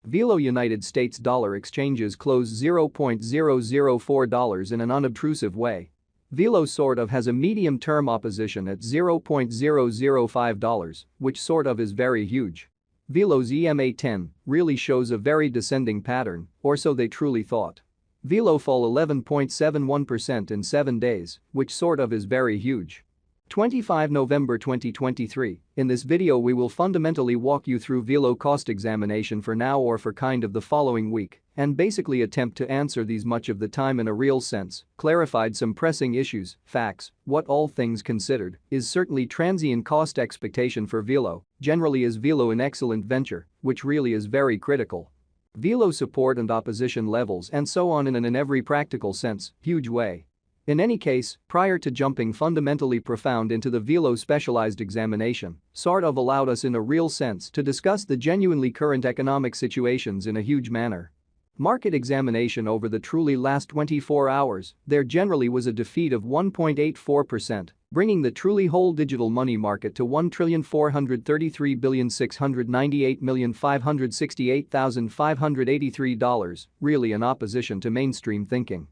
Velo United States dollar exchanges close $0.004 in an unobtrusive way. Velo sort of has a medium-term opposition at $0.005, which sort of is very huge. Velo's EMA10 really shows a very descending pattern, or so they truly thought. Velo fall 11.71% in 7 days, which sort of is very huge. 25 November 2023, in this video we will fundamentally walk you through Velo cost examination for now or for kind of the following week and basically attempt to answer these much of the time in a real sense, clarified some pressing issues, facts, what all things considered, is certainly transient cost expectation for Velo, generally is Velo an excellent venture, which really is very critical. Velo support and opposition levels and so on in every practical sense, huge way. In any case, prior to jumping fundamentally profound into the Velo specialized examination, sort of allowed us in a real sense to discuss the genuinely current economic situations in a huge manner. Market examination over the truly last 24 hours, there generally was a defeat of 1.84%, bringing the truly whole digital money market to $1,433,698,568,583, really in opposition to mainstream thinking.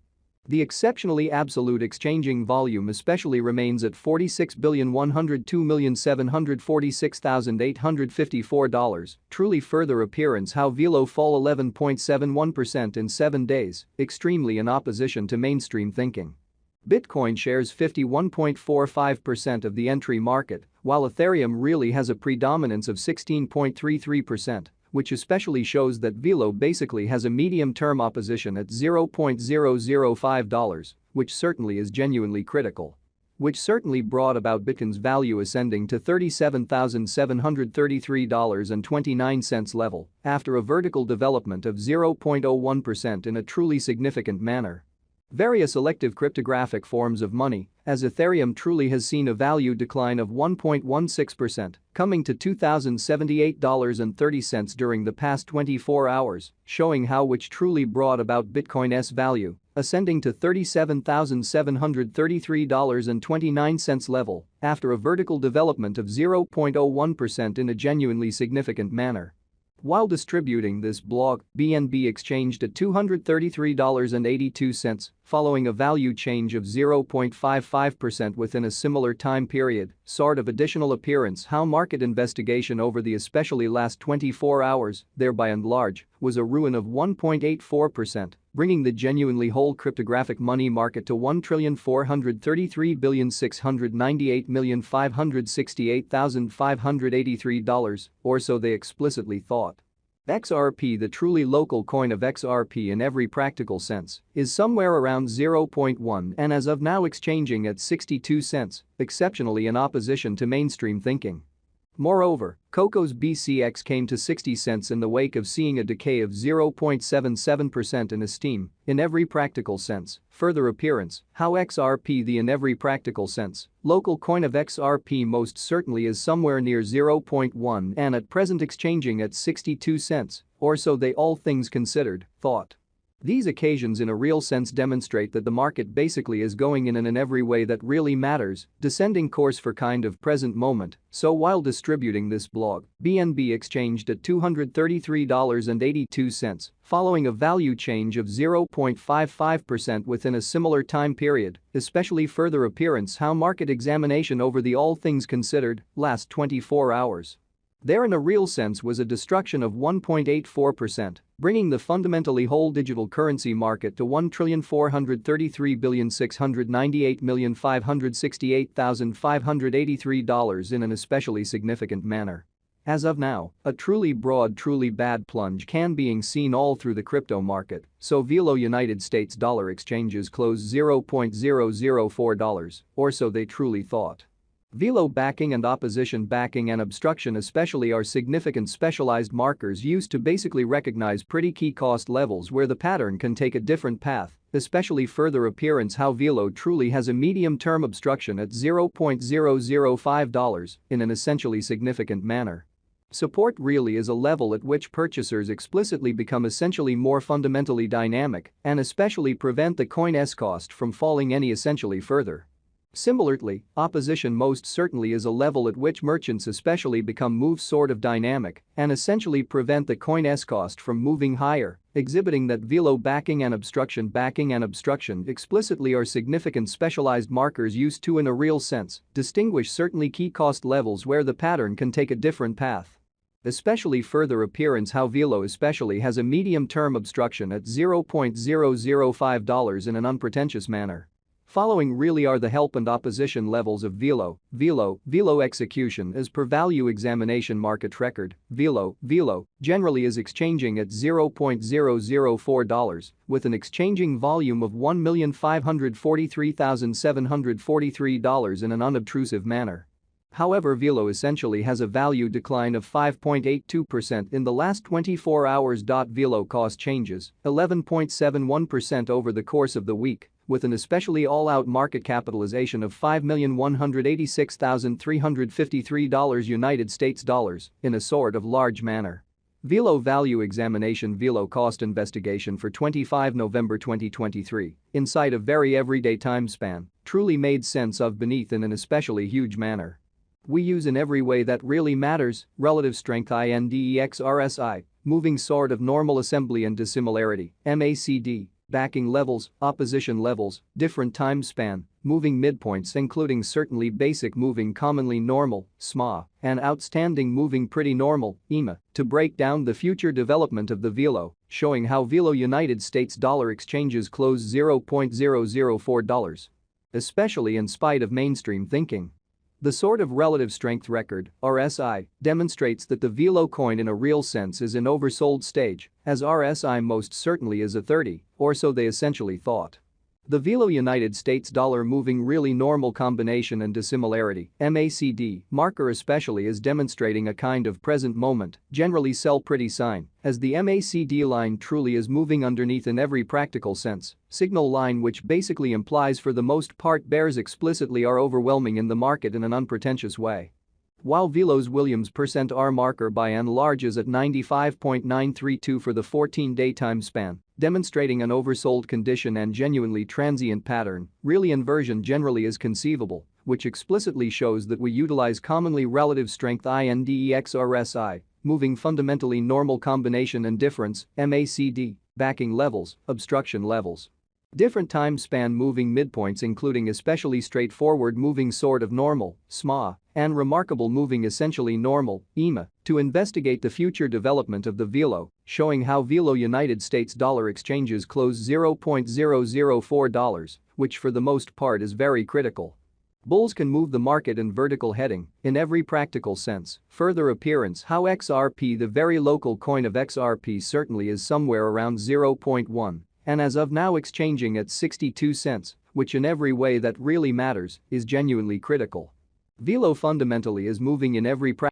The exceptionally absolute exchanging volume especially remains at $46,102,746,854, truly further appearance how Velo fall 11.71% in 7 days, extremely in opposition to mainstream thinking. Bitcoin shares 51.45% of the entry market, while Ethereum really has a predominance of 16.33%. Which especially shows that Velo basically has a medium-term opposition at $0.005, which certainly is genuinely critical. Which certainly brought about Bitcoin's value ascending to $37,733.29 level after a vertical development of 0.01% in a truly significant manner. Various elective cryptographic forms of money, as Ethereum truly has seen a value decline of 1.16%, coming to $2,078.30 during the past 24 hours, showing how which truly brought about Bitcoin's value, ascending to $37,733.29 level after a vertical development of 0.01% in a genuinely significant manner. While distributing this blog, BNB exchanged at $233.82, following a value change of 0.55% within a similar time period, sort of additional appearance how market investigation over the especially last 24 hours, there by and large, was a ruin of 1.84%, bringing the genuinely whole cryptographic money market to $1,433,698,568,583, or so they explicitly thought. XRP, the truly local coin of XRP in every practical sense, is somewhere around 0.1 and as of now exchanging at 62 cents, exceptionally in opposition to mainstream thinking. Moreover, Coco's BCX came to 60 cents in the wake of seeing a decay of 0.77% in esteem, in every practical sense, further appearance, how XRP the in every practical sense, local coin of XRP most certainly is somewhere near 0.1 and at present exchanging at 62 cents, or so they all things considered, thought. These occasions in a real sense demonstrate that the market basically is going in every way that really matters, descending course for kind of present moment, so while distributing this blog, BNB exchanged at $233.82, following a value change of 0.55% within a similar time period, especially further appearance how market examination over the all things considered, last 24 hours. There in a real sense was a destruction of 1.84%, bringing the fundamentally whole digital currency market to $1,433,698,568,583 in an especially significant manner. As of now, a truly broad, truly bad plunge can being seen all through the crypto market, so Velo United States dollar exchanges closed $0.004, or so they truly thought. Velo backing and opposition backing and obstruction especially are significant specialized markers used to basically recognize pretty key cost levels where the pattern can take a different path, especially further appearance how Velo truly has a medium-term obstruction at $0.005 in an essentially significant manner. Support really is a level at which purchasers explicitly become essentially more fundamentally dynamic and especially prevent the coin's cost from falling any essentially further. Similarly, opposition most certainly is a level at which merchants especially become move sort of dynamic and essentially prevent the coin's cost from moving higher, exhibiting that Velo backing and obstruction explicitly are significant specialized markers used to in a real sense distinguish certainly key cost levels where the pattern can take a different path. Especially further appearance how Velo especially has a medium-term obstruction at $0.005 in an unpretentious manner. Following really are the help and opposition levels of Velo execution as per value examination market record. Velo generally is exchanging at $0.004 with an exchanging volume of $1,543,743 in an unobtrusive manner. However, Velo essentially has a value decline of 5.82% in the last 24 hours. Velo cost changes 11.71% over the course of the week, with an especially all-out market capitalization of $5,186,353 United States dollars in a sort of large manner. Velo value examination Velo cost investigation for 25 November 2023, inside a very everyday time span, truly made sense of beneath in an especially huge manner. We use in every way that really matters, relative strength index RSI, moving sort of normal assembly and dissimilarity, MACD, backing levels, opposition levels, different time span, moving midpoints including certainly basic moving commonly normal, SMA, and outstanding moving pretty normal, EMA, to break down the future development of the Velo, showing how Velo United States dollar exchanges close $0.004. Especially in spite of mainstream thinking. The sort of relative strength record, RSI, demonstrates that the Velo coin in a real sense is in oversold stage, as RSI most certainly is a 30, or so they essentially thought. The Velo United States dollar moving really normal combination and dissimilarity, MACD, marker especially is demonstrating a kind of present moment, generally sell pretty sign, as the MACD line truly is moving underneath in every practical sense, signal line which basically implies for the most part bears explicitly are overwhelming in the market in an unpretentious way. While Velo's Williams %R marker by and large is at 95.932 for the 14-day time span, demonstrating an oversold condition and genuinely transient pattern, really inversion generally is conceivable, which explicitly shows that we utilize commonly relative strength index RSI, moving fundamentally normal combination and difference, MACD, backing levels, obstruction levels. Different time span moving midpoints including especially straightforward moving sort of normal, SMA, and remarkable moving essentially normal, EMA, to investigate the future development of the Velo, showing how Velo United States dollar exchanges close $0.004, which for the most part is very critical. Bulls can move the market in vertical heading, in every practical sense. Further appearance how XRP the very local coin of XRP certainly is somewhere around 0.1. And as of now exchanging at 62 cents, which in every way that really matters is genuinely critical. Velo fundamentally is moving in every